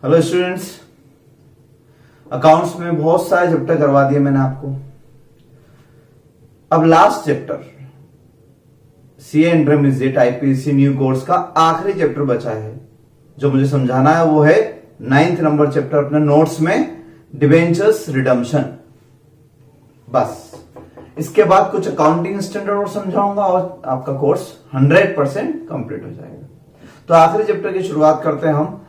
Hello students, accounts में बहुत सारे चैप्टर करवा दिए मैंने आपको। अब last chapter CA intermediate IPC new course का आखिरी चैप्टर बचा है जो मुझे समझाना है, वो है 9th नंबर चैप्टर अपने नोट्स में, डिबेंचर्स रिडम्पशन। बस इसके बाद कुछ अकाउंटिंग स्टैंडर्ड और समझाऊंगा और आपका कोर्स 100% कंप्लीट हो जाएगा। तो आखिरी चैप्टर की शुरुआत करते हैं हम।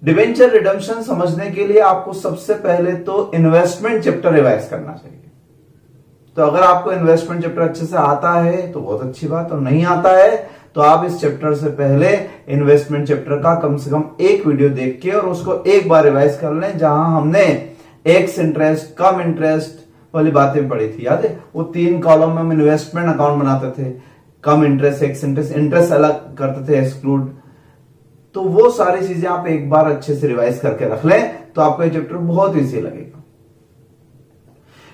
डिबेंचर रिडम्पशन समझने के लिए आपको सबसे पहले तो इन्वेस्टमेंट चैप्टर रिवाइज करना चाहिए। तो अगर आपको इन्वेस्टमेंट चैप्टर अच्छे से आता है तो बहुत अच्छी बात, और नहीं आता है तो आप इस चैप्टर से पहले इन्वेस्टमेंट चैप्टर का कम से कम एक वीडियो देख के और उसको एक बार रिवाइज कर लें, जहां हमने एक्स इंटरेस्ट, कम इंटरेस्ट वाली बातें पढ़ी थी। याद है वो 3 कॉलम में हम इन्वेस्टमेंट अकाउंट बनाते थे, कम इंटरेस्ट, एक्स इंटरेस्ट, इंटरेस्ट अलग करते थे, एक्सक्लूड। तो वो सारी चीजें आप एक बार अच्छे से रिवाइज करके रख लें तो आपको ये चैप्टर बहुत इजी लगेगा।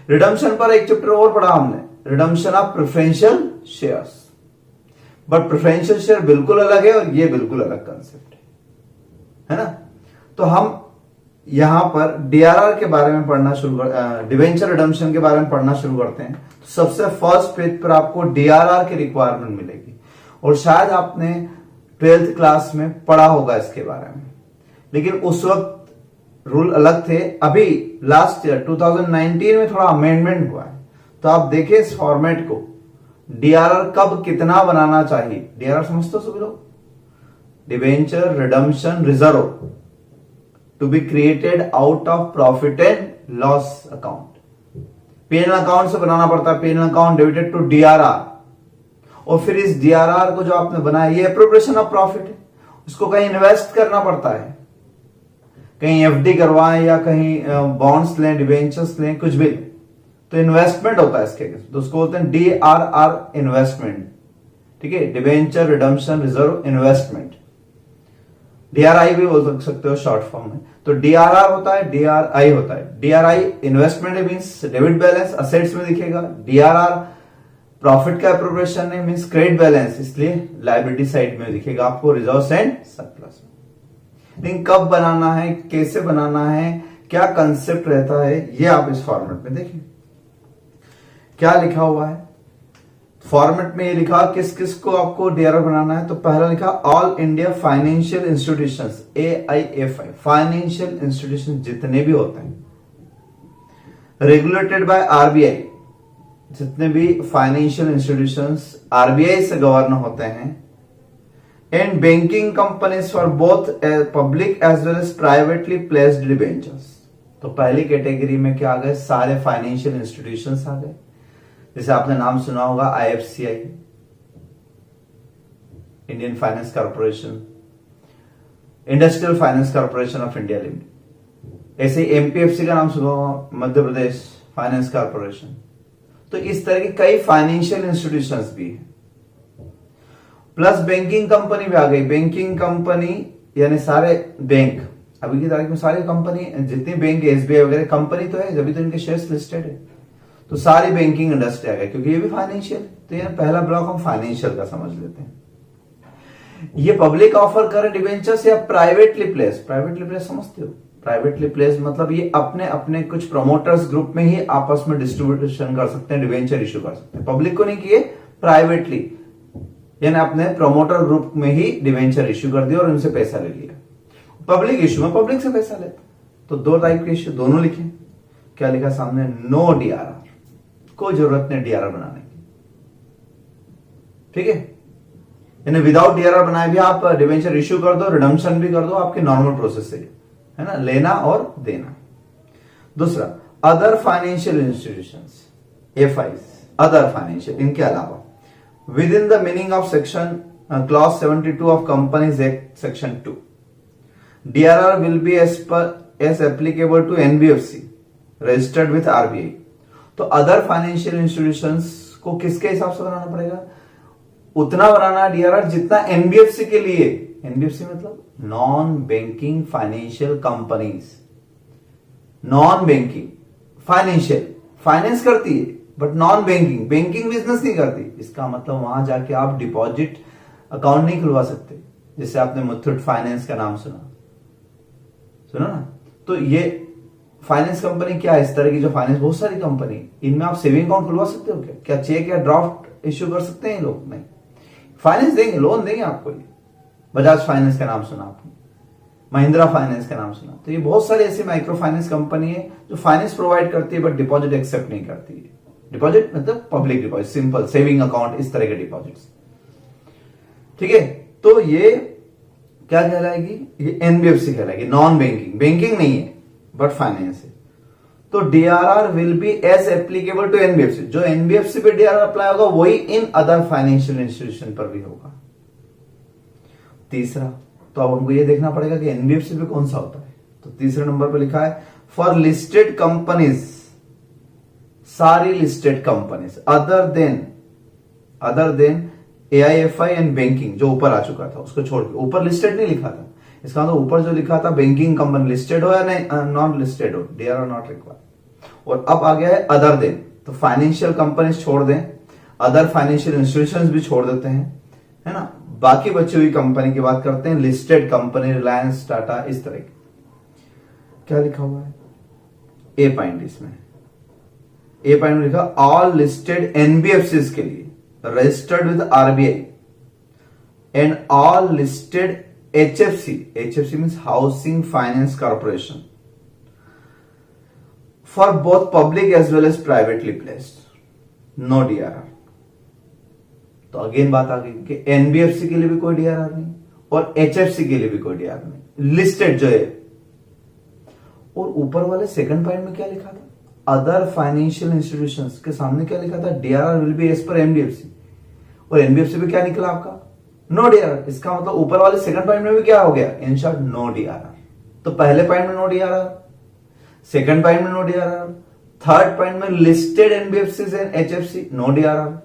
रिडम्पशन पर एक चैप्टर और पढ़ा हमने, redemption of preferential shares. But preferential share बिल्कुल अलग है और ये बिल्कुल अलग कंसेप्ट है ना। तो हम यहां पर डीआरआर के बारे में पढ़ना शुरू कर, डिवेंचर रिडम्पशन के बारे में पढ़ना शुरू करते हैं। तो सबसे फर्स्ट पेज पर आपको डीआरआर की रिक्वायरमेंट मिलेगी और शायद आपने 12th क्लास में पढ़ा होगा इसके बारे में, लेकिन उस वक्त रूल अलग थे। अभी लास्ट ईयर 2019 में थोड़ा अमेंडमेंट हुआ है। तो आप देखें इस फॉर्मेट को, डीआरआर कब कितना बनाना चाहिए। डीआरआर समझते हो सभी लोग, debenture redemption reserve to be created out of profit and loss account. PNL account से बनाना पड़ता है, PNL account debited to DRR. और फिर इस डीआरआर को जो आपने बनाया ये एप्रोप्रिएशन ऑफ प्रॉफिट है, उसको कहीं इन्वेस्ट करना पड़ता है, कहीं एफडी करवाएं या कहीं बॉन्ड्स लें, डिबेंचर्स लें, कुछ भी। तो इन्वेस्टमेंट होता है इसके, तो उसको बोलते हैं डीआरआर इन्वेस्टमेंट। ठीक है, debenture redemption reserve investment, DRI भी बोल सकते हो शॉर्ट फॉर्म में। तो डीआरआर होता है, डीआरआई होता है। DRI investment means debit balance assets में दिखेगा, डीआरआर प्रॉफिट का एप्रोप्रिएशन है मींस क्रेडिट बैलेंस, इसलिए लायबिलिटी साइड में दिखेगा आपको रिजर्व्स एंड सरप्लस में। लेकिन कब बनाना है, कैसे बनाना है, क्या कंसेप्ट रहता है, ये आप इस फॉर्मेट में देखिए क्या लिखा हुआ है। फॉर्मेट में ये लिखा किस किस को आपको डीआरआर बनाना है। तो पहला लिखा all India financial institutions, AIFI, financial institution जितने भी होते हैं, रेगुलेटेड बाय आरबीआई, जितने भी फाइनेंशियल इंस्टीट्यूशंस आरबीआई से गवर्न होते हैं, and banking companies for both public as well as privately placed debentures. तो पहली कैटेगरी में क्या आ गए, सारे फाइनेंशियल इंस्टीट्यूशंस आ गए। जैसे आपने नाम सुना होगा IFCI, Indian finance corporation, industrial finance corporation of India limited. ऐसे MPFC का नाम सुना होगा, मध्य प्रदेश फाइनेंस कॉर्पोरेशन। तो इस तरह की कई फाइनेंशियल इंस्टीट्यूशंस भी है। प्लस बैंकिंग कंपनी भी आ गई। बैंकिंग कंपनी यानी सारे बैंक, अभी की तारीख में सारी कंपनी, जितनी बैंक, SBI वगैरह कंपनी तो है, जब तो इनके शेयर्स लिस्टेड है। तो सारी बैंकिंग इंडस्ट्री आ गई, क्योंकि ये भी फाइनेंशियल। तो ये पहला ब्लॉक हम फाइनेंशियल का समझ लेते हैं। ये पब्लिक ऑफर करे डिबेंचर्स या प्राइवेटली प्लेस। प्राइवेटली प्लेस समझते हो, प्राइवेटली प्लेस मतलब ये अपने अपने कुछ प्रोमोटर्स ग्रुप में ही आपस में डिस्ट्रीब्यूशन कर सकते हैं, डिबेंचर इशू कर सकते हैं। पब्लिक को नहीं किए, प्राइवेटली यानी अपने प्रोमोटर ग्रुप में ही डिबेंचर इशू कर दिया और उनसे पैसा ले लिया। पब्लिक इशू में पब्लिक से पैसा लेते। तो 2 टाइप के इशू, दोनों लिखे। क्या लिखा सामने, नो डीआरआर, कोई जरूरत नहीं डीआरआर बनाने की। ठीक है, यानी विदाउट डीआरआर बनाए भी आप डिबेंचर इशू कर दो, रिडम्पशन भी कर दो, आपके नॉर्मल प्रोसेस से, है ना, लेना और देना। दूसरा, other financial institutions, FIs, other financial, इनके अलावा within the meaning of section clause 72 of companies act section 2, DRR will be as applicable to NBFC registered with RBI। तो अदर फाइनेंशियल इंस्टीट्यूशंस को किसके हिसाब से बनाना पड़ेगा, उतना बनाना डीआरआर जितना NBFC के लिए। NBFC मतलब non banking financial companies, non banking financial, finance करती है but non banking, banking business नहीं करती। इसका मतलब वहां जाके आप डिपॉजिट अकाउंट नहीं खुलवा सकते। जैसे आपने मुथूट फाइनेंस का नाम सुना, सुना ना। तो ये फाइनेंस कंपनी क्या है, इस तरह की जो फाइनेंस बहुत सारी कंपनी, इनमें आप सेविंग अकाउंट खुलवा सकते हो क्या? क्या चेक या ड्राफ्ट इश्यू कर सकते हैं ये लोग? नहीं, फाइनेंस देंगे, लोन देंगे आपको। ये बजाज फाइनेंस का नाम सुना आपने, महिंद्रा फाइनेंस का नाम सुना। तो ये बहुत सारी ऐसी माइक्रो फाइनेंस कंपनी है जो फाइनेंस प्रोवाइड करती है बट डिपॉजिट एक्सेप्ट नहीं करती है। डिपॉजिट मतलब public deposit, simple saving account, इस तरह के डिपॉजिट्स। ठीक है, तो ये क्या कहलाएगी? ये एनबीएफसी कहलाएगी, नॉन बैंकिंग, बैंकिंग नहीं है बट फाइनेंस है। तो DRR will be as applicable to NBFC. जो एनबीएफसी पे डीआरआर अप्लाई होगा वही इन अदर फाइनेंशियल इंस्टीट्यूशन पर भी होगा। तीसरा, तो अब हमको ये देखना पड़ेगा कि एनबीएफसी पे कौन सा होता है। तो तीसरे नंबर पे लिखा है फॉर लिस्टेड कंपनीज, सारी listed companies other than AIFI and banking, जो ऊपर आ चुका था उसको छोड़ के, ऊपर लिस्टेड नहीं लिखा था, इसका मतलब ऊपर जो लिखा था बैंकिंग कंपनी लिस्टेड हो या नहीं, नॉन लिस्टेड हो, डीआरआर नॉट रिक्वायर्ड। और अब आ गया है अदर देन, तो फाइनेंशियल कंपनीज छोड़ दें, अदर फाइनेंशियल इंस्टीट्यूशंस भी छोड़ देते हैं, है ना। बाकी बची हुई कंपनी की बात करते हैं, लिस्टेड कंपनी, रिलायंस, टाटा, इस तरह की। क्या लिखा हुआ है? ए पॉइंट, इसमें ए पॉइंट में लिखा ऑल लिस्टेड एनबीएफसीज के लिए registered with RBI and all listed HFC, HFC means Housing Finance Corporation, for both public as well as privately placed, no DRR। तो अगेन बात आ गई कि एनबीएफसी के लिए भी कोई डीआरआर नहीं और एचएफसी के लिए भी कोई डीआरआर नहीं, लिस्टेड जो है। और ऊपर वाले सेकंड पॉइंट में क्या लिखा था? अदर फाइनेंशियल इंस्टीट्यूशंस के सामने क्या लिखा था? DRR will be as per NBFC. और एनबीएफसी पे क्या निकला आपका? No DRR. इसका मतलब ऊपर वाले सेकंड पॉइंट में भी क्या हो गया? In short no DRR. तो पहले पॉइंट में नो डीआरआर, सेकंड पॉइंट में नो डीआरआर, थर्ड पॉइंट में listed NBFCs and HFC, no DRR.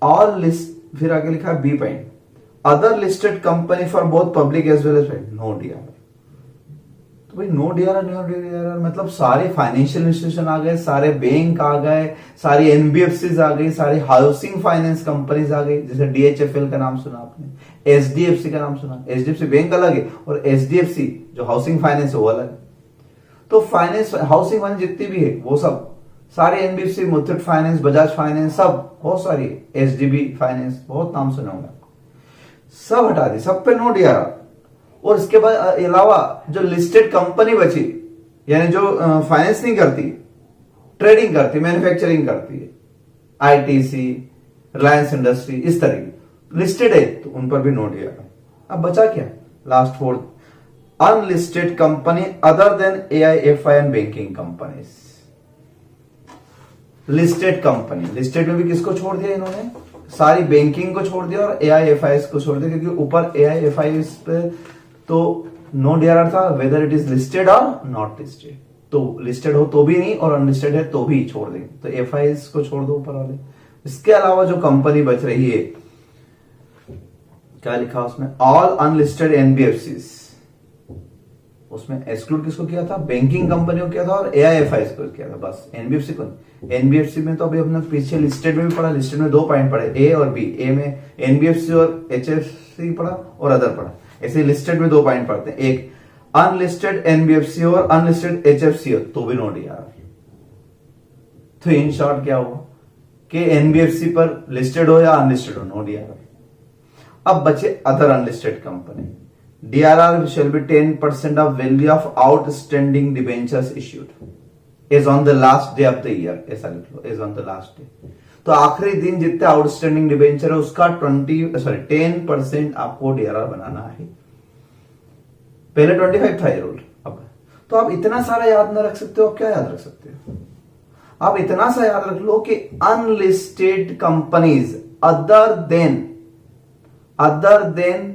All list, फिर आगे लिखा है B point, other listed company for both public as well as private, no DRR. तो भाई no DRR, no DRR मतलब सारे फाइनेंशियल इंस्टीट्यूशन आ गए, सारे बैंक आ गए, सारी एनबीएफसीज आ गई, सारी हाउसिंग फाइनेंस कंपनीज आ गई। जैसे डीएचएफएल का नाम सुना आपने, एचडीएफसी का नाम सुना। एचडीएफसी बैंक अलग है और एचडीएफसी जो हाउसिंग फाइनेंस है वो अलग है। तो फाइनेंस, हाउसिंग फाइनेंस जितनी भी है वो सब सारे NBFC, Muthoot finance, Bajaj finance, सब बहुत सारी, एचडीबी फाइनेंस, बहुत नाम सुना होगा आपको, सब हटा दी, सब पे नो डीआरआर। और इसके बाद अलावा जो लिस्टेड कंपनी बची, यानी जो फाइनेंस नहीं करती, ट्रेडिंग करती, मैन्युफैक्चरिंग करती है, आईटीसी, रिलायंस इंडस्ट्री, इस तरह की लिस्टेड है, तो उन पर भी नो डीआरआर। अब बचा क्या? Last fourth, unlisted company other than AIFI and banking companies. Listed company, listed में भी किसको छोड़ दिया इन्होंने? सारी बैंकिंग को छोड़ दिया और एआईएफआई को छोड़ दिया, क्योंकि ऊपर एआईएफआई पे तो नो डीआरआर था, वेदर इट इज लिस्टेड और नॉट लिस्टेड। तो लिस्टेड हो तो भी नहीं और अनलिस्टेड है तो भी छोड़ देंगे, तो एफआई को छोड़ दो ऊपर वाले। इसके अलावा जो कंपनी बच रही है, क्या लिखा उसमें? All unlisted NBFCs. उसमें एक्सक्लूड किसको किया था? बैंकिंग कंपनी को किया था और एआईएफआई को किया था, बस एनबीएफसी को नहीं। एनबीएफसी में तो अभी हमने पीछे लिस्टेड में भी पढ़ा, लिस्टेड में 2 पॉइंट पढ़े, ए और बी। ए में एनबीएफसी और एचएफसी पढ़ा और अदर पढ़ा। ऐसे लिस्टेड में 2 पॉइंट पढ़ते हैं, एक अनलिस्टेड एनबीएफसी और अनलिस्टेड एचएफसी हो तो भी नो डीआरआर। तो इन शॉर्ट क्या हुआ कि एनबीएफसी पर लिस्टेड हो या अनलिस्टेड हो, नो डीआरआर। अब बचे other unlisted company, DRR shall be 10% of value of outstanding debentures issued is on the last day of the year, ऐसा लिख लो, is on the last day। तो आखिरी दिन जितने आउटस्टैंडिंग डिबेंचर है उसका 10% आपको डीआरआर बनाना है। पहले 25 था ये रूल, अब तो आप इतना सारा याद ना रख सकते हो। आप क्या याद रख सकते हो? आप इतना सा याद रख लो कि unlisted companies other than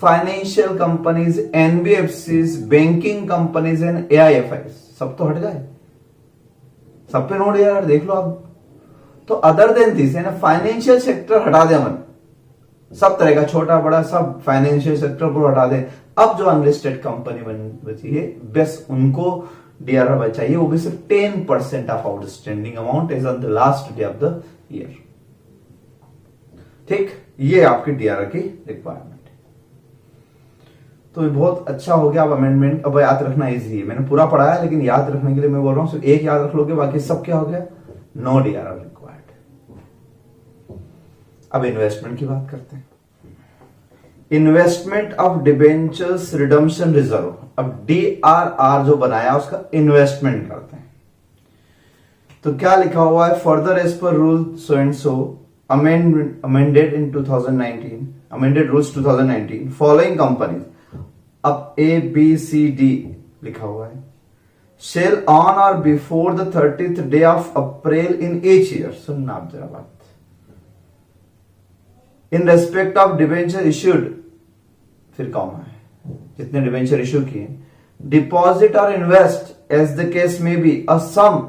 financial companies, NBFCs, banking companies and AIFI, सब तो हट गए, सब पे नो डीआरआर। देख लो आप, तो अदर देन दिस है ना, फाइनेंशियल सेक्टर हटा दे मन, सब तरह का छोटा बड़ा सब फाइनेंशियल सेक्टर को हटा दे। अब जो अनलिस्टेड कंपनी बची है बस उनको डीआरआर बचाइए, वो भी सिर्फ 10% of outstanding amount is on the last day of the year. ठीक, ये आपकी डीआरआर की रिक्वायरमेंट। तो ये बहुत अच्छा हो गया। अब अमेंडमेंट अब याद रखना इजी है, मैंने पूरा पढ़ा है लेकिन याद रखने के लिए मैं बोल रहा हूं, सिर्फ एक याद रख लोगे, बाकी सब क्या हो गया, नो डीआरआर रिक्वायर्ड। अब इन्वेस्टमेंट की बात करते हैं। Investment of debentures redemption reserve, अब डीआरआर जो बनाया उसका इन्वेस्टमेंट करते हैं। तो क्या लिखा हुआ है, further as per rule so and so amended in 2019, amended rules 2019 following companies, अब ए बी सी डी लिखा हुआ है, शेल ऑन और before the 30th day of April in each year, सुनना आप जरा बात, in respect of debenture issued, फिर कौन है, जितने डिबेंचर इश्यू किए, डिपॉजिट और invest as the case may be a sum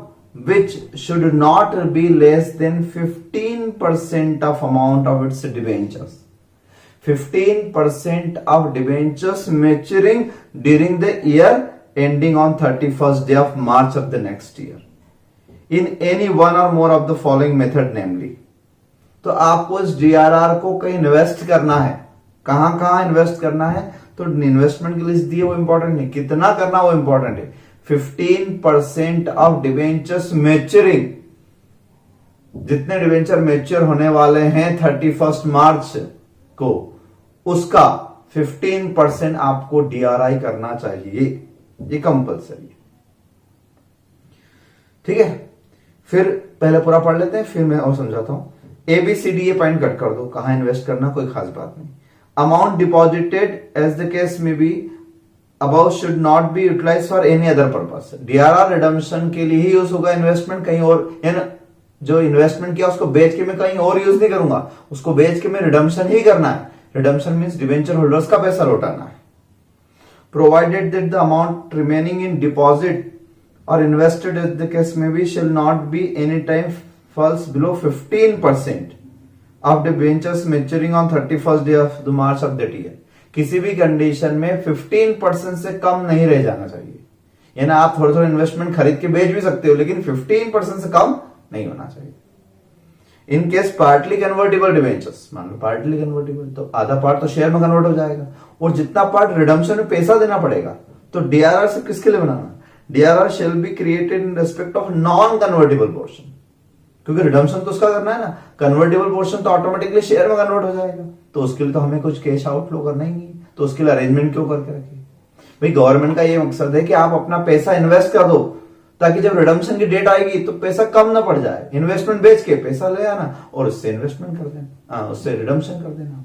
which should not be less than 15% of amount of its debentures. 15% of debentures maturing during the year ending on 31st day of March of the next year. In any one or more of the following method namely. तो आपको इस DRR को कहीं invest करना है, कहां कहां invest करना है, तो इन्वेस्टमेंट की लिस्ट दी है वो इंपॉर्टेंट नहीं, कितना करना वो इंपॉर्टेंट है। 15% ऑफ डिवेंचर्स मैच्योरिंग, जितने डिवेंचर मैच्योर होने वाले हैं 31 मार्च को, उसका 15% आपको डीआरआई करना चाहिए, ये कंपल्सरी है। ठीक है, फिर पहले पूरा पढ़ लेते हैं, फिर मैं और समझाता हूं। एबीसीडी ये पॉइंट कट कर दो, कहां इन्वेस्ट करना कोई खास बात नहीं। Amount deposited as the case may be above should not be utilized for any other purpose. DRR redemption के लिए ही यूज होगा, इन्वेस्टमेंट कहीं और, जो इन्वेस्टमेंट किया उसको बेच के मैं कहीं और यूज नहीं करूंगा, उसको बेच के मैं रिडम्पशन ही करना है। रिडम्पशन मींस डिवेंचर होल्डर्स का पैसा लौटाना है। Provided that the amount remaining in deposit और invested as the case may B शिल not be any time falls below 15% of debentures maturing on 31st day of the March of that year. किसी भी condition में 15% से कम नहीं रह जाना चाहिए, यानी आप थोड़ा थोड़ा इन्वेस्टमेंट खरीद के बेच भी सकते हो, लेकिन 15% से कम नहीं होना चाहिए। In case partly convertible debentures, मान लो पार्टली कन्वर्टेबल, तो आधा पार्ट तो शेयर में कन्वर्ट हो जाएगा, और जितना पार्ट रिडम्पशन में पैसा देना पड़ेगा, तो डीआरआर से किसके लिए बनाना, DRR shall be created in respect of non convertible portion, क्योंकि रिडम्पशन तो उसका करना है ना, कन्वर्टेबल पोर्शन तो ऑटोमेटिकली शेयर में कन्वर्ट हो जाएगा, तो उसके लिए तो हमें कुछ कैश आउटफ्लो करना ही नहीं, तो उसके लिए अरेंजमेंट क्यों करके रखिए भाई। गवर्नमेंट का ये मकसद है कि आप अपना पैसा इन्वेस्ट कर दो, ताकि जब रिडम्पशन की डेट आएगी तो पैसा कम ना पड़ जाए, इन्वेस्टमेंट बेच के पैसा ले आना और उससे इन्वेस्टमेंट कर देना, उससे रिडम्पशन कर देना।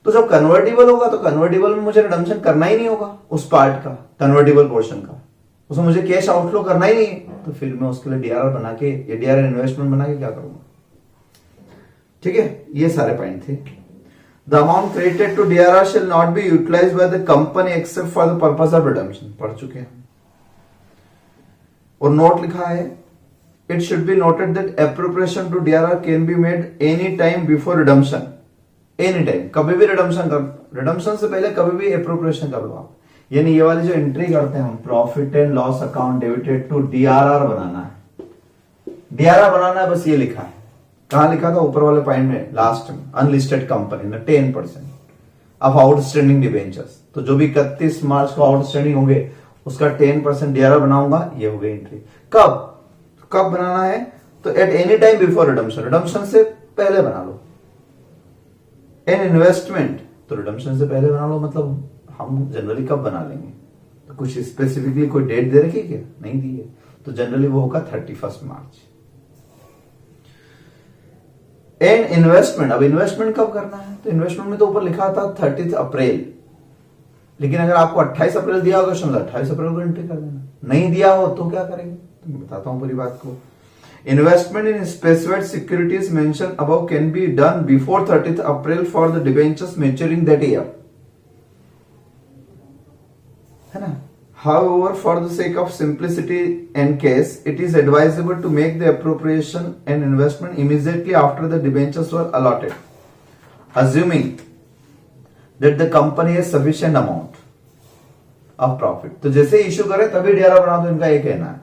तो जब कन्वर्टेबल होगा तो कन्वर्टेबल में मुझे रिडम्पशन करना ही नहीं होगा, उस पार्ट का, कन्वर्टेबल पोर्शन का, उसमें मुझे कैश आउटफ्लो करना ही नहीं है, तो फिर मैं उसके लिए डीआरआर बना के या डीआरआर इन्वेस्टमेंट बना के क्या करूंगा। ठीक है, ये सारे पॉइंट थे। The amount credited to DRR shall not be utilised by the company except for the purpose of redemption, पढ़ चुके हैं। और नोट लिखा है, it should be noted that appropriation to DRR can be made any time before redemption, any time, कभी भी redemption कर, redemption से पहले कभी भी एप्रोप्रिएशन कर लो आप। यानी ये वाली जो एंट्री करते हैं हम, profit and loss account debited to DRR बनाना है, डीआरआर बनाना है, बस ये लिखा है। कहां लिखा था, ऊपर वाले पॉइंट में, लास्ट में, अनलिस्टेड कंपनी में 10% ऑफ आउटस्टैंडिंग डिबेंचर्स, तो जो भी 31 मार्च को आउटस्टैंडिंग होंगे उसका 10% डीआरआर बनाऊंगा, ये हो गई एंट्री। कब बनाना है, तो at any time before redemption, redemption से पहले बना लो। एन इन्वेस्टमेंट, तो रिडम्पशन से पहले बना लो, मतलब हम जनरली कब बना लेंगे, तो कुछ स्पेसिफिकली कोई डेट दे रखी क्या, नहीं दी है, तो जनरली वो होगा 31 मार्च। एंड इन्वेस्टमेंट, अब इन्वेस्टमेंट कब करना है, तो इन्वेस्टमेंट में तो ऊपर लिखा था 30 अप्रैल, लेकिन अगर आपको 28 अप्रैल दिया होगा, 28 अप्रैल को एंट्री कर देना, नहीं दिया हो तो क्या करेंगे, तो मैं बताता हूं पूरी बात को। Investment in specified securities mention above can be done before 30 April for the debentures maturing that year, है ना। However, for the sake of simplicity and case, it is advisable to make the appropriation and investment immediately after the debentures were allotted, assuming that the company has sufficient amount of profit. तो जैसे issue करें तभी DRR बना दो, इनका ये कहना है।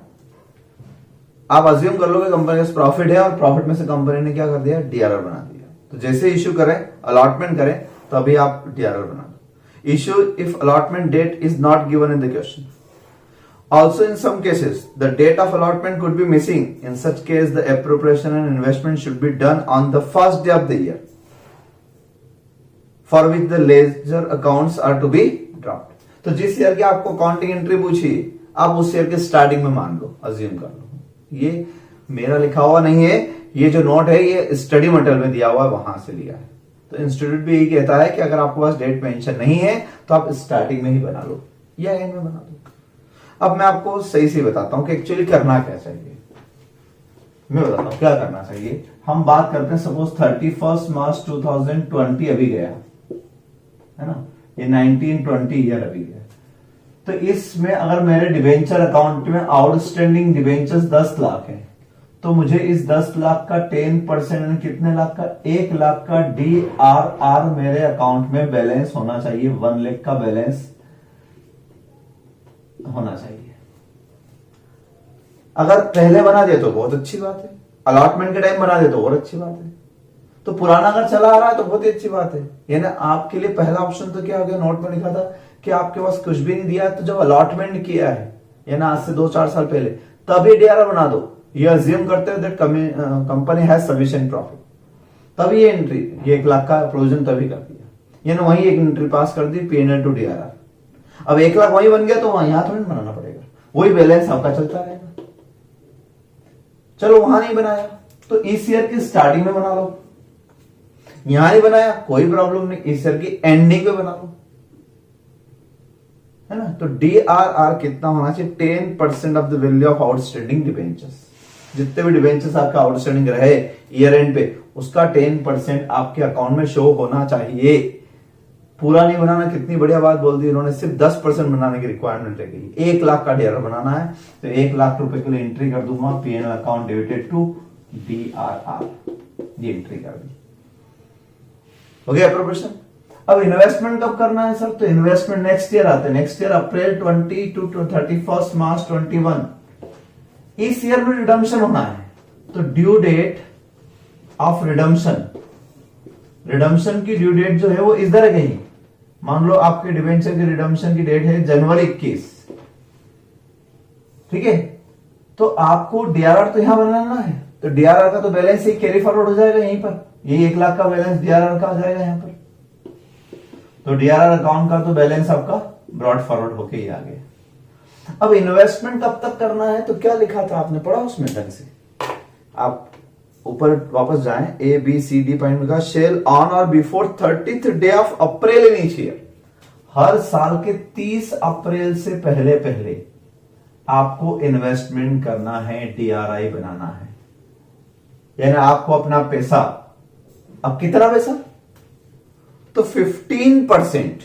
आप अज्यूम कर लो कि कंपनी के प्रॉफिट है और प्रॉफिट में से कंपनी ने क्या कर दिया, डीआरआर बना दिया, तो जैसे इश्यू करें, अलॉटमेंट करें, तभी आप डीआरआर बना दो। issue if allotment date is not given in the question. Also, in some cases, the date of allotment could be missing. In such case, the appropriation and investment should be done on the first day of the year, for which the ledger accounts are to be dropped. तो जिस year की आपको accounting entry पूछी, आप उस year के starting में मान लो, अज्यूम कर लो. ये मेरा लिखा हुआ नहीं है, ये जो नोट है ये स्टडी मटेरियल में दिया हुआ है, वहां से लिया है. तो इंस्टीट्यूट भी यही कहता है कि अगर आपके पास डेट मेंशन नहीं है तो आप स्टार्टिंग में ही बना लो या एंड में बना दो. अब मैं आपको सही से बताता हूं कि एक्चुअली करना क्या चाहिए. मैं बताता हूं क्या करना चाहिए. हम बात करते हैं सपोज 31 मार्च 2020 अभी गया है ना, ये 1920 ईयर अभी गया. तो इसमें अगर मेरे डिवेंचर अकाउंट में आउटस्टैंडिंग डिवेंचर्स 10 लाख है, तो मुझे इस 10 लाख का 10% कितने लाख का, 1 लाख का DRR मेरे अकाउंट में बैलेंस होना चाहिए. 1 लाख का बैलेंस होना चाहिए. अगर पहले बना दे तो बहुत अच्छी बात है, अलॉटमेंट के टाइम बना दे तो और अच्छी बात है. तो पुराना अगर चला आ रहा है तो बहुत ही अच्छी बात है. यानी आपके लिए पहला ऑप्शन तो क्या हो गया, नोट में लिखा था कि आपके पास कुछ भी नहीं दिया, तो जब अलॉटमेंट किया है यानी आज से 2-4 साल पहले, तभी DRR बना दो. ये अज्यूम करते हो that company has sufficient profit, तभी ये एंट्री, ये 1 लाख का प्रोविजन तभी कर दिया. यानी वही एक एंट्री पास कर दी, P&L टू DRR. अब 1 लाख वही बन गया तो वहां यहां थोड़ी बनाना पड़ेगा, वही बैलेंस आपका चलता रहेगा. चलो वहां नहीं बनाया तो इस ईयर की स्टार्टिंग में बना लो. यहां नहीं बनाया कोई प्रॉब्लम नहीं, इस ईयर की एंडिंग में बना लो, है ना. तो DRR कितना होना चाहिए, 10% of the value of outstanding debentures. जितने भी डिवेंचर्स आपका आउटस्टैंडिंग रहे ईयर एंड पे, उसका 10% आपके अकाउंट में शो होना चाहिए. पूरा नहीं बनाना. कितनी बढ़िया बात बोल दी इन्होंने, सिर्फ 10% बनाने की रिक्वायरमेंट रह गई. 1 लाख का DRR बनाना है तो 1 लाख रुपए के लिए एंट्री कर दूंगा, P&L account debited to DRR, ये एंट्री कर दी. हो गया अप्रोप्रिएशन. अब इन्वेस्टमेंट कब करना है सर, तो इन्वेस्टमेंट नेक्स्ट ईयर आते हैं. Next year April 20 to 31 March 21. इस ईयर में रिडम्पशन होना है, तो due date of redemption, redemption की ड्यू डेट जो है वो इस तरह कहीं, मान लो आपके डिवेंचर की रिडम्पशन की डेट है जनवरी 21, ठीक है. तो आपको DRR तो यहां बनाना है, तो DRR का तो बैलेंस ही कैरी फॉरवर्ड हो जाएगा यहीं पर. ये 1 लाख का बैलेंस DRR का आ जाएगा यहां पर. तो DRR अकाउंट का तो बैलेंस आपका ब्रॉड फॉरवर्ड होके ही आ गया. अब इन्वेस्टमेंट कब तक करना है, तो क्या लिखा था आपने पढ़ा उसमें ढंग से. आप ऊपर वापस जाएं, ABCD पॉइंट में कहा शेल ऑन और before 30th day of April in each year. हर साल के 30 अप्रैल से पहले पहले आपको इन्वेस्टमेंट करना है, DRI बनाना है. यानी आपको अपना पैसा, अब कितना पैसा, तो 15%,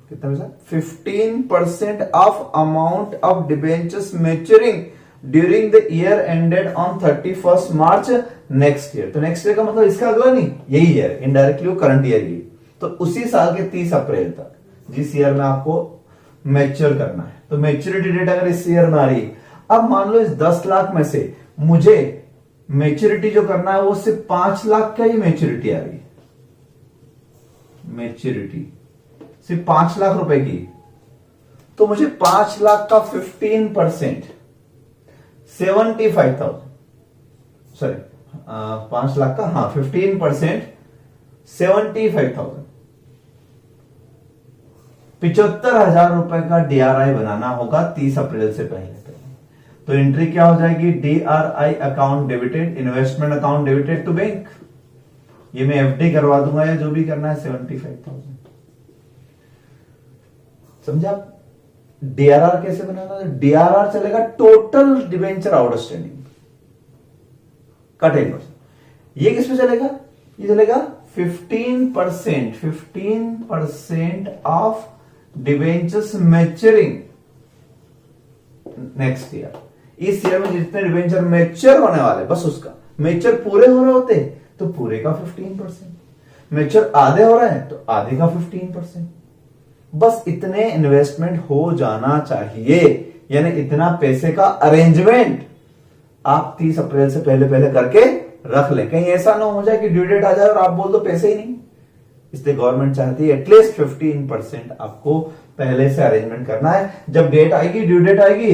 कितना पैसा, 15% of amount of debentures maturing during the year ended on 31 March next year. तो नेक्स्ट ईयर का मतलब इसका अगला नहीं, यही ईयर, इनडायरेक्टली वो करंट ईयर ही. तो उसी साल के 30 अप्रैल तक जिस ईयर में आपको मैच्योर करना है, तो मैच्योरिटी डेट अगर इस ईयर में आ रही है. अब मान लो इस 10 लाख में से मुझे मैच्योरिटी जो करना है वो सिर्फ 5 लाख का ही मैच्योरिटी आ रही है. मैच्योरिटी सिर्फ 5 लाख रुपए की, तो मुझे 5 लाख का 15% 75,000, सॉरी 5 लाख का, हाँ 15% 75,000, 75,000 रुपए का DRI बनाना होगा 30 अप्रैल से पहले. तो एंट्री क्या हो जाएगी, DRI account debited, investment account debited to bank. ये मैं FD करवा दूंगा या जो भी करना है 75,000. समझा. DRR कैसे बनाना है, DRR चलेगा टोटल डिवेंचर आउटस्टैंडिंग का 10%. ये किस पे चलेगा, ये चलेगा 15% of debentures maturing next year. इस ईयर में जितने डिवेंचर मैच्योर होने वाले, बस उसका मैच्योर पूरे हो रहे होते तो पूरे का 15%, मैच्योर आधे हो रहे हैं तो आधे का 15%. बस इतने इन्वेस्टमेंट हो जाना चाहिए. यानी इतना पैसे का अरेंजमेंट आप 30 अप्रैल से पहले पहले करके रख ले. कहीं ऐसा ना हो जाए कि ड्यू डेट आ जाए और आप बोल दो पैसे ही नहीं. इसलिए गवर्नमेंट चाहती है एटलीस्ट 15% आपको पहले से अरेंजमेंट करना है। जब डेट आएगी, ड्यू डेट आएगी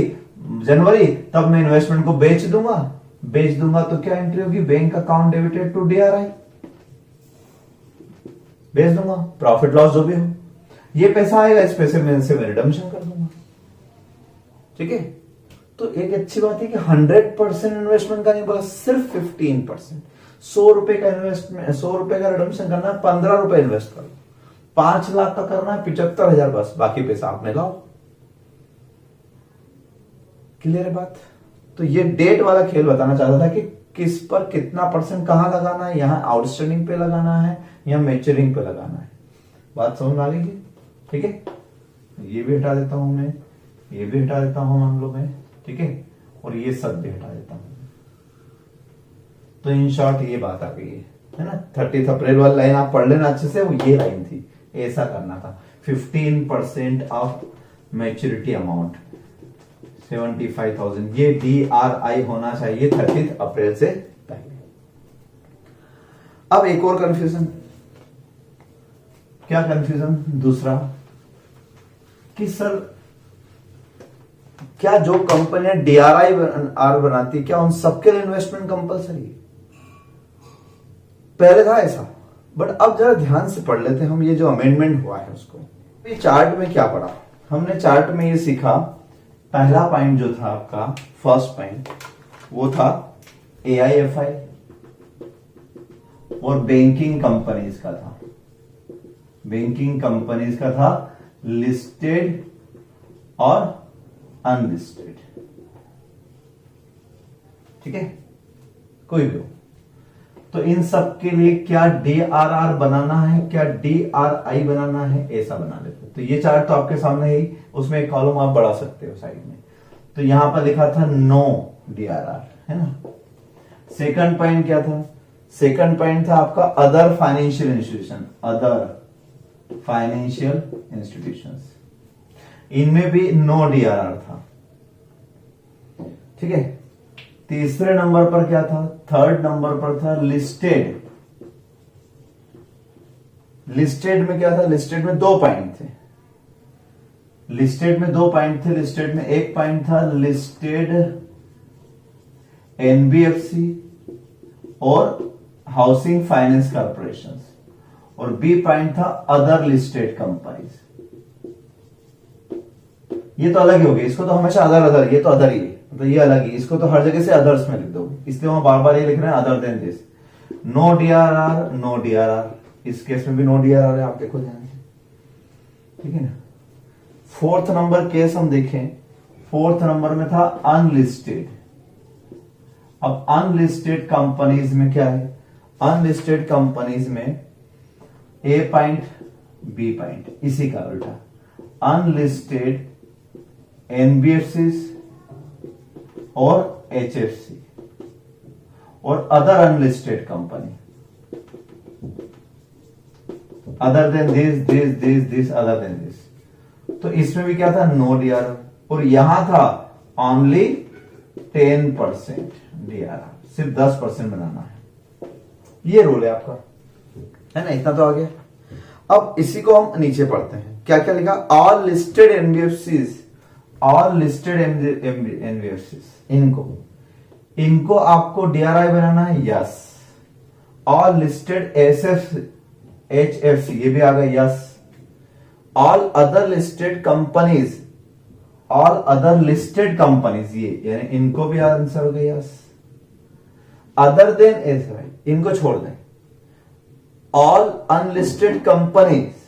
जनवरी, तब मैं इन्वेस्टमेंट को बेच दूंगा तो क्या एंट्री होगी, bank account debited to DRI, बेच दूंगा, प्रॉफिट लॉस जो भी हो, ये पैसा आएगा, इस पैसे में से मैं रिडम्पशन कर दूंगा। ठीक है, तो एक अच्छी बात है कि 100% इन्वेस्टमेंट का नहीं बोला, सिर्फ 15%। 100 रुपए का इन्वेस्टमेंट, 100 रुपए का रिडम्पशन करना है, 15 रुपए इन्वेस्ट करो। 5 लाख का करना है, 75,000 बस, बाकी पैसा आपने लाओ। क्लियर है बात? तो ये डेट वाला खेल बताना चाहता था कि किस पर कितना परसेंट कहां लगाना है, यहां आउटस्टैंडिंग पे लगाना है या मैच्योरिंग पे लगाना है। बात समझ में आ गई? ठीक है, ये भी हटा देता हूं मैं, ये भी हटा देता हूं मान लो मैं, ठीक है, और ये सब भी हटा देता हूं। तो इन शॉर्ट ये बात आ गई है ना। 30 अप्रैल वाली लाइन आप पढ़ लेना अच्छे से, वो ये लाइन थी, ऐसा करना था। 15% ऑफ मैच्योरिटी अमाउंट 75,000, ये DRI होना चाहिए 30 अप्रैल से पहले। अब एक और कंफ्यूजन, क्या कंफ्यूजन दूसरा, कि सर क्या जो कंपनियां DRI बनाती, क्या उन सबके लिए इन्वेस्टमेंट कंपलसरी है? पहले था ऐसा, बट अब जरा ध्यान से पढ़ लेते हैं हम ये जो अमेंडमेंट हुआ है उसको। ये चार्ट में क्या पढ़ा हमने, चार्ट में ये सीखा, पहला पॉइंट जो था आपका, फर्स्ट पॉइंट, वो था AIFI और बैंकिंग कंपनीज का था, बैंकिंग कंपनीज का था, लिस्टेड और अनलिस्टेड। ठीक है, कोई भी हो, तो इन सब के लिए क्या DRR बनाना है, क्या DRI बनाना है, ऐसा बना लेते। तो ये चार्ट तो आपके सामने ही, उसमें एक कॉलम आप बढ़ा सकते हो साइड में। तो यहां पर लिखा था नो DRR, है ना। सेकंड पॉइंट क्या था, सेकंड पॉइंट था आपका other financial institution, other financial institutions, इनमें भी नो DRR था। ठीक है, तीसरे नंबर पर क्या था, थर्ड नंबर पर था लिस्टेड। लिस्टेड में क्या था, लिस्टेड में 2 पॉइंट थे, लिस्टेड में 2 पॉइंट थे। लिस्टेड में एक पॉइंट था लिस्टेड NBFC और हाउसिंग फाइनेंस कॉर्पोरेशन, और बी पॉइंट था अदर लिस्टेड कंपनीज। ये तो अलग ही हो गई, इसको तो हमेशा अदर, ये तो अदर ही है, तो ये अलग ही, इसको तो हर जगह से अदर्स में लिख दो, इसलिए वहां बार बार ये लिख रहे हैं other than this. No DRR, no DRR, इस केस में भी नो DRR है, आप देखो ध्यान से, ठीक है ना। फोर्थ नंबर केस हम देखें, फोर्थ नंबर में था अनलिस्टेड। अब अनलिस्टेड कंपनीज में क्या है, अनलिस्टेड कंपनीज में A पॉइंट B पॉइंट, इसी का उल्टा, अनलिस्टेड NBFCs और HFC और other unlisted company, other than this other than this. तो इसमें भी क्या था, नो DRR, और यहां था ओनली 10% DRR, सिर्फ 10% बनाना है, ये रूल है आपका, है ना। इतना तो आ गया। अब इसी को हम नीचे पढ़ते हैं, क्या क्या लिखा, all listed NBFCs, all listed NBFCs, इनको आपको DRI बनाना है, यस। ऑल लिस्टेड HFC, ये भी आ गया, yes. All other listed companies, all other listed companies, ये यानी इनको भी आंसर हो गया, यस। अदर देन SI, इनको छोड़ दें। All unlisted companies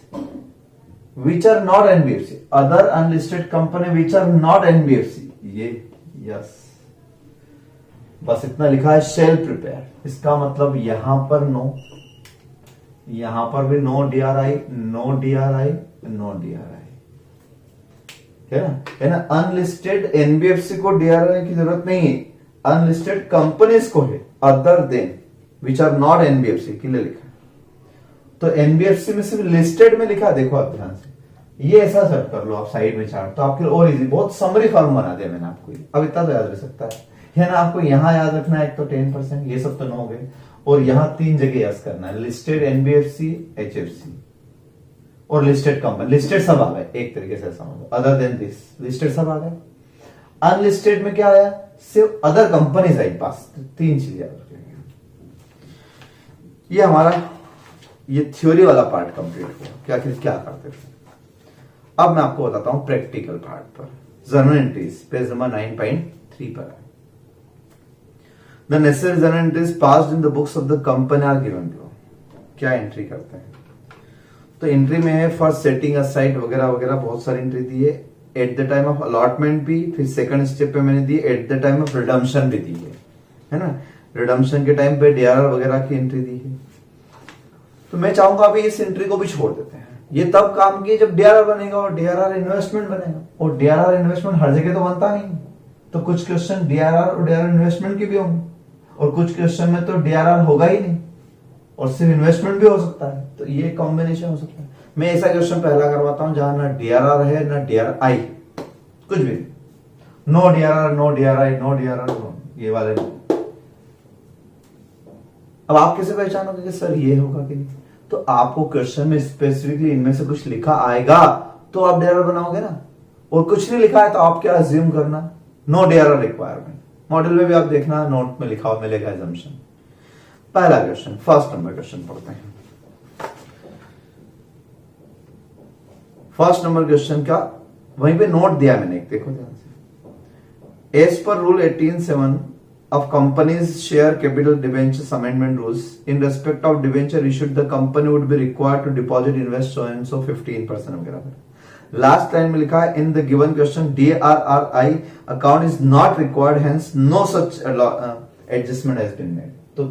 which are not NBFC, other unlisted company which are not NBFC, ये यस। बस इतना लिखा है, शेल प्रिपेयर, इसका मतलब यहां पर नो, यहां पर भी no DRI, no DRI, no DRI, है ना। अनलिस्टेड NBFC को DRI की जरूरत नहीं है, अनलिस्टेड कंपनीज को है, other than which are not NBFC के लिए लिखा। तो NBFC में सिर्फ लिस्टेड में लिखा, देखो आप ध्यान से, ये ऐसा सेट कर लो आप साइड में चार्ट, तो आपके लिए और इजी, बहुत समरी फॉर्म बना दिया मैंने आपको, अब इतना तो याद रह सकता है ना। आपको यहां याद रखना है, एक तो 10%, ये सब तो नो हो गए, और यहां 3 जगह यस करना है, लिस्टेड एनबीएफसी, एचएफसी और लिस्टेड कंपनी। लिस्टेड सब आ गए एक तरीके से समझो, अदर देन दिस लिस्टेड सब आ गए। अनलिस्टेड में क्या आया, सिर्फ अदर कंपनीज आई पास। 3 चीजें याद रखेंगे। ये हमारा ये थ्योरी वाला पार्ट कंप्लीट हुआ, क्या करते थे। अब मैं आपको बताता हूं प्रैक्टिकल पार्ट पर। जर्नल एंट्रीज पेज नंबर 9.3 पर है। The necessary journal entries passed in the books of the company are given below. क्या एंट्री करते हैं, तो एंट्री में है फर्स्ट सेटिंग असाइड वगैरह वगैरह बहुत सारी एंट्री दी है। At the time of allotment भी, फिर सेकंड स्टेप पे मैंने दी at the time of redemption भी दी है ना। रिडम्पशन के टाइम पे डीआरआर वगैरह की एंट्री दी है। तो मैं चाहूंगा अभी इस एंट्री को भी छोड़ देते हैं। ये तब काम की जब डीआरआर बनेगा और डीआरआर इन्वेस्टमेंट बनेगा, और डीआरआर इन्वेस्टमेंट हर जगह तो बनता नहीं। तो कुछ क्वेश्चन डीआरआर और डीआरआर इन्वेस्टमेंट के भी होंगे, और कुछ क्वेश्चन में तो डीआरआर होगा ही नहीं और सिर्फ इन्वेस्टमेंट भी हो सकता है। तो ये कॉम्बिनेशन हो सकता है। मैं ऐसा क्वेश्चन पहला करवाता हूं जहां ना डीआरआर है ना डीआरआई, कुछ भी no DRR, no DRI, no DRR, no, ये वाले नहीं। अब आप कैसे पहचानोगे कि सर ये होगा कि नहीं? तो आपको क्वेश्चन में स्पेसिफिकली इनमें से कुछ लिखा आएगा तो आप डीआरआर बनाओगे ना, और कुछ नहीं लिखा है तो आप क्या अज्यूम करना, नो डीआरआर रिक्वायरमेंट। मॉडल में भी आप देखना नोट में लिखा हुआ मिलेगा अजम्पशन। पहला क्वेश्चन, फर्स्ट नंबर क्वेश्चन पढ़ते हैं। फर्स्ट नंबर क्वेश्चन का वहीं पे नोट दिया मैंने, देखो ध्यान से। As per rule 18(7) of companies share capital debentures amendment rules, in respect of debenture issued the company would be required to deposit invest so and so 15% वगैरह। लास्ट लाइन में लिखा है in the given question DRRI account is not required, hence no such adjustment has been made. तो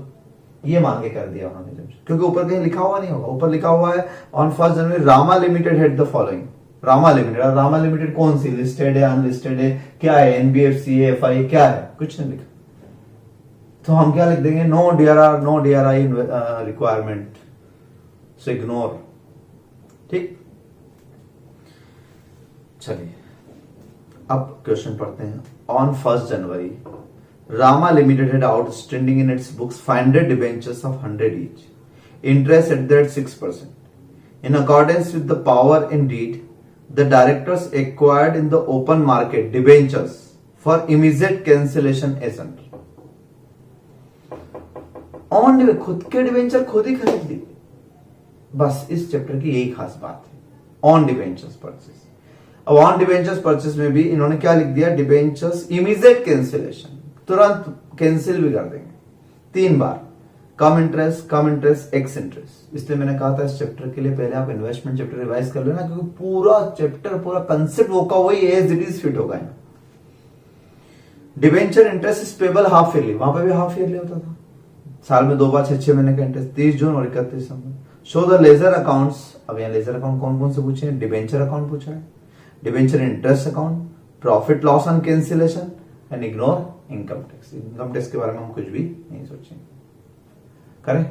ये मान के कर दिया उन्होंने, क्योंकि ऊपर कहीं लिखा हुआ नहीं होगा। ऊपर लिखा हुआ है on 1 January Rama limited head the following. Rama limited, Rama limited कौन सी, लिस्टेड है, अनलिस्टेड है, क्या है, एनबीएफसी है, एफआई क्या है, कुछ नहीं लिखा। तो हम क्या लिख देंगे, no DRR, no DRI requirement, so ignore. ठीक, चलिए अब क्वेश्चन पढ़ते हैं। On 1 January Rama Limited had outstanding in its books 500 debentures of 100 each, interest at that 6%. In accordance with the power in deed, the directors acquired in the open market debentures for immediate cancellation as under. On खुद के debenture खुद ही खरीद ली। बस इस chapter की यही खास बात है, ऑन डिवेंचर्स परचेस। अब ऑन डिवेंचर्स परचेस में भी इन्होंने क्या लिख दिया, डिवेंचर्स इमीडिएट कैंसिलेशन, तुरंत कैंसिल भी कर देंगे 3 बार, कम इंटरेस्ट एक्स इंटरेस्ट। इसलिए मैंने कहा था इस चैप्टर के लिए पहले आप इन्वेस्टमेंट चैप्टर रिवाइज कर लेना, क्योंकि पूरा चैप्टर पूरा कंसेप्ट होगा वही एज इट इज फिट होगा। Debenture interest is payable half yearly, वहां पे भी हाफ ईयरली होता था, साल में 2 बार 6 महीने का इंटरेस्ट, 30 जून और 31 दिसंबर। Show the ledger accounts. अब यहाँ लेजर अकाउंट कौन कौन से पूछे हैं, डिवेंचर अकाउंट पूछा है, debenture interest account, profit loss on cancellation and ignore income tax. Income tax के बारे में हम कुछ भी नहीं सोचेंगे, करें।